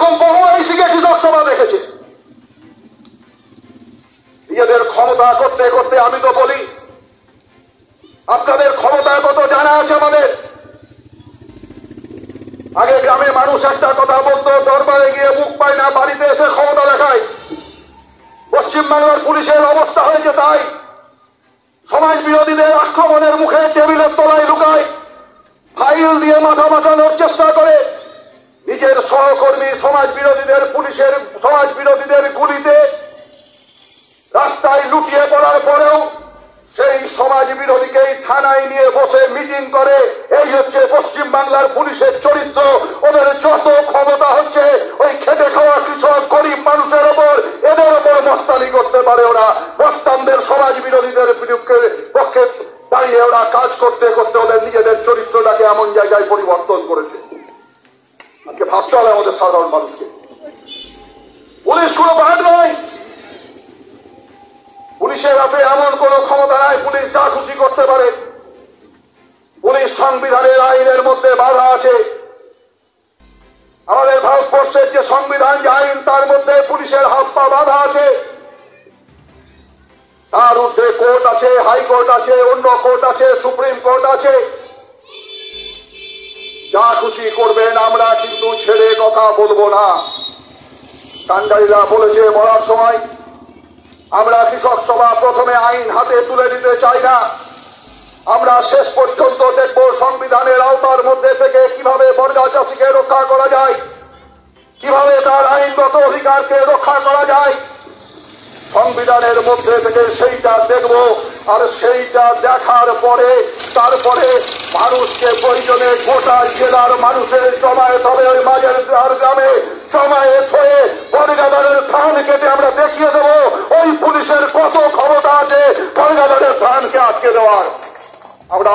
এরকম বহু ঐশিকে কৃষক সভা দেখেছে। নিজেদের ক্ষমতা করতে করতে আমি তো বলি, আপনাদের ক্ষমতা কত জানা আছে আমাদের। আগে গ্রামে মানুষ একটা কথা বলতো, দরবারে গিয়ে মুখ পায় না, বাড়িতে এসে ক্ষমতা দেখায়। পশ্চিমবাংলার পুলিশের অবস্থা হয়েছে তাই। সমাজ বিরোধীদের আক্রমণের মুখে টেবিলের তলায় লুকায়, ফাইল দিয়ে মাথা বাঁচানোর চেষ্টা করে। নিজের সহকর্মী সমাজ বিরোধীদের, পুলিশের সমাজ বিরোধীদের গুলিতে রাস্তায় লুটিয়ে পড়ার পরেও সেই সমাজ বিরোধীকেই থানায় নিয়ে বসে মিটিং করে। এই হচ্ছে পশ্চিম বাংলার পুলিশের চরিত্র। ওদের যত ক্ষমতা হচ্ছে ওই খেটে খাওয়া কৃষক গরিব মানুষের ওপর, এদের ওপর মস্তানি করতে পারে ওরা। মস্তানদের সমাজ বিরোধীদের পক্ষে দাঁড়িয়ে ওরা কাজ করতে করতে ওদের নিজেদের চরিত্রটাকে এমন জায়গায় পরিবর্তন করেছে। আজকে ভাবতে হবে আমাদের সাধারণ মানুষকে। পুলিশ কোনো বাদ নয়, পুলিশের হাতে এমন কোন ক্ষমতা নাই পুলিশ যা খুশি করতে পারে। পুলিশ সংবিধানের আইনের মধ্যে বাধা আছে। আমাদের ভারতবর্ষের যে সংবিধান, যে আইন, তার মধ্যে পুলিশের হাত পা বাধা আছে। তার ঊর্ধ্বে কোর্ট আছে, হাইকোর্ট আছে, অন্য কোর্ট আছে, সুপ্রিম কোর্ট আছে। যা খুশি করবেন, আমরা কিন্তু ছেড়ে কথা বলবো না। কান্ডারীরা বলেছে বলার সময়, আমরা কৃষক সভা প্রথমে আইন হাতে তুলে দিতে চাই না। আমরা শেষ পর্যন্ত দেখব সংবিধানের আওতার মধ্যে থেকে কিভাবে বর্গা চাষীকে রক্ষা করা যায়, কিভাবে তার আইনগত অধিকারকে রক্ষা করা যায়। সংবিধানের মধ্যে থেকে সেইটা দেখব, আর সেইটা দেখার পরে তারপরে মানুষকে প্রয়োজনে গোটা জেলার মানুষের জমায়েত হবে ওই মাঝের গ্রামে। জমায়েত হয়ে বর্গাদারের ধান কেটে আমরা দেখিয়ে দেব ওই পুলিশের কত ক্ষমতা আছে বর্গাদারের ধানকে আটকে দেওয়ার। আমরা